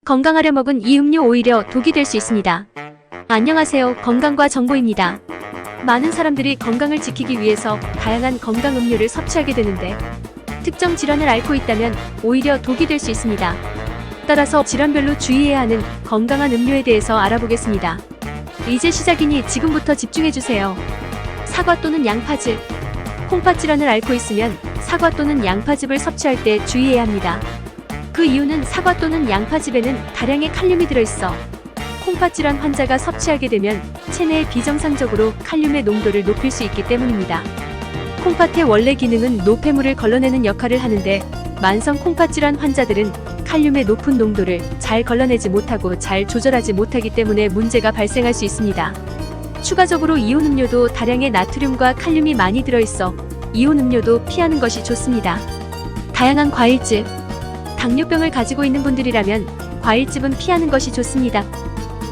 건강하려 먹은 이 음료 오히려 독이 될 수 있습니다. 안녕하세요. 건강과 정보입니다. 많은 사람들이 건강을 지키기 위해서 다양한 건강 음료를 섭취하게 되는데 특정 질환을 앓고 있다면 오히려 독이 될 수 있습니다. 따라서 질환별로 주의해야 하는 건강한 음료에 대해서 알아보겠습니다. 이제 시작이니 지금부터 집중해주세요. 사과 또는 양파즙. 콩팥 질환을 앓고 있으면 사과 또는 양파즙을 섭취할 때 주의해야 합니다. 그 이유는 사과 또는 양파즙에는 다량의 칼륨이 들어있어 콩팥 질환 환자가 섭취하게 되면 체내에 비정상적으로 칼륨의 농도를 높일 수 있기 때문입니다. 콩팥의 원래 기능은 노폐물을 걸러내는 역할을 하는데 만성 콩팥 질환 환자들은 칼륨의 높은 농도를 잘 걸러내지 못하고 잘 조절하지 못하기 때문에 문제가 발생할 수 있습니다. 추가적으로 이온 음료도 다량의 나트륨과 칼륨이 많이 들어있어 이온 음료도 피하는 것이 좋습니다. 다양한 과일즙. 당뇨병을 가지고 있는 분들이라면 과일즙은 피하는 것이 좋습니다.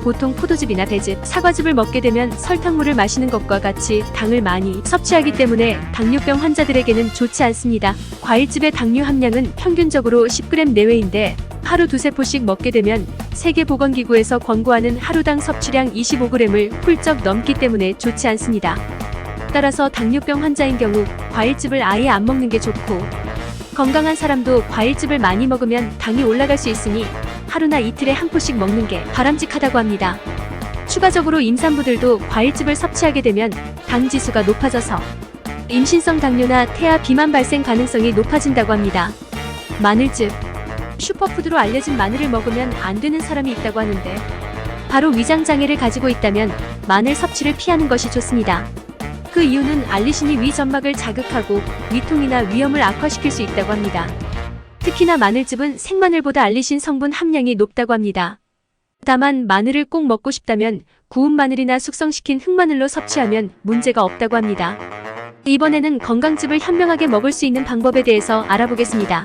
보통 포도즙이나 배즙, 사과즙을 먹게 되면 설탕물을 마시는 것과 같이 당을 많이 섭취하기 때문에 당뇨병 환자들에게는 좋지 않습니다. 과일즙의 당류 함량은 평균적으로 10g 내외인데 하루 두세 포씩 먹게 되면 세계보건기구에서 권고하는 하루당 섭취량 25g을 훌쩍 넘기 때문에 좋지 않습니다. 따라서 당뇨병 환자인 경우 과일즙을 아예 안 먹는 게 좋고, 건강한 사람도 과일즙을 많이 먹으면 당이 올라갈 수 있으니 하루나 이틀에 한 포씩 먹는 게 바람직하다고 합니다. 추가적으로 임산부들도 과일즙을 섭취하게 되면 당 지수가 높아져서 임신성 당뇨나 태아 비만 발생 가능성이 높아진다고 합니다. 마늘즙. 슈퍼푸드로 알려진 마늘을 먹으면 안 되는 사람이 있다고 하는데 바로 위장장애를 가지고 있다면 마늘 섭취를 피하는 것이 좋습니다. 그 이유는 알리신이 위 점막을 자극하고 위통이나 위염을 악화시킬 수 있다고 합니다. 특히나 마늘즙은 생마늘보다 알리신 성분 함량이 높다고 합니다. 다만 마늘을 꼭 먹고 싶다면 구운 마늘이나 숙성시킨 흑마늘로 섭취하면 문제가 없다고 합니다. 이번에는 건강즙을 현명하게 먹을 수 있는 방법에 대해서 알아보겠습니다.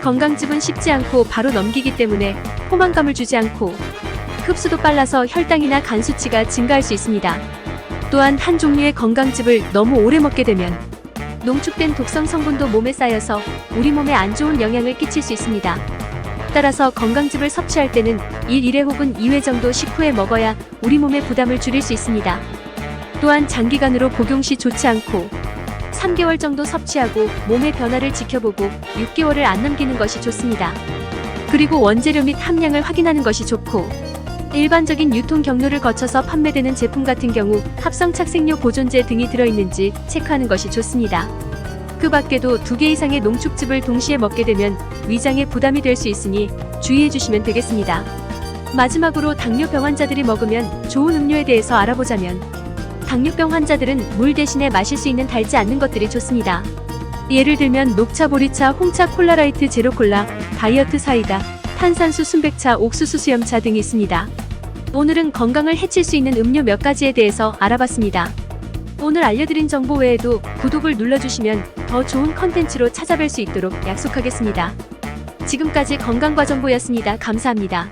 건강즙은 씹지 않고 바로 넘기기 때문에 포만감을 주지 않고 흡수도 빨라서 혈당이나 간 수치가 증가할 수 있습니다. 또한 한 종류의 건강즙을 너무 오래 먹게 되면 농축된 독성 성분도 몸에 쌓여서 우리 몸에 안 좋은 영향을 끼칠 수 있습니다. 따라서 건강즙을 섭취할 때는 1회 혹은 2회 정도 식후에 먹어야 우리 몸의 부담을 줄일 수 있습니다. 또한 장기간으로 복용 시 좋지 않고 3개월 정도 섭취하고 몸의 변화를 지켜보고 6개월을 안 넘기는 것이 좋습니다. 그리고 원재료 및 함량을 확인하는 것이 좋고, 일반적인 유통 경로를 거쳐서 판매되는 제품 같은 경우 합성 착색료 보존제 등이 들어있는지 체크하는 것이 좋습니다. 그 밖에도 2개 이상의 농축즙을 동시에 먹게 되면 위장에 부담이 될 수 있으니 주의해 주시면 되겠습니다. 마지막으로 당뇨병 환자들이 먹으면 좋은 음료에 대해서 알아보자면, 당뇨병 환자들은 물 대신에 마실 수 있는 달지 않는 것들이 좋습니다. 예를 들면 녹차, 보리차, 홍차, 콜라라이트, 제로콜라, 다이어트 사이다, 탄산수, 순백차, 옥수수 수염차 등이 있습니다. 오늘은 건강을 해칠 수 있는 음료 몇 가지에 대해서 알아봤습니다. 오늘 알려드린 정보 외에도 구독을 눌러주시면 더 좋은 컨텐츠로 찾아뵐 수 있도록 약속하겠습니다. 지금까지 건강과 정보였습니다. 감사합니다.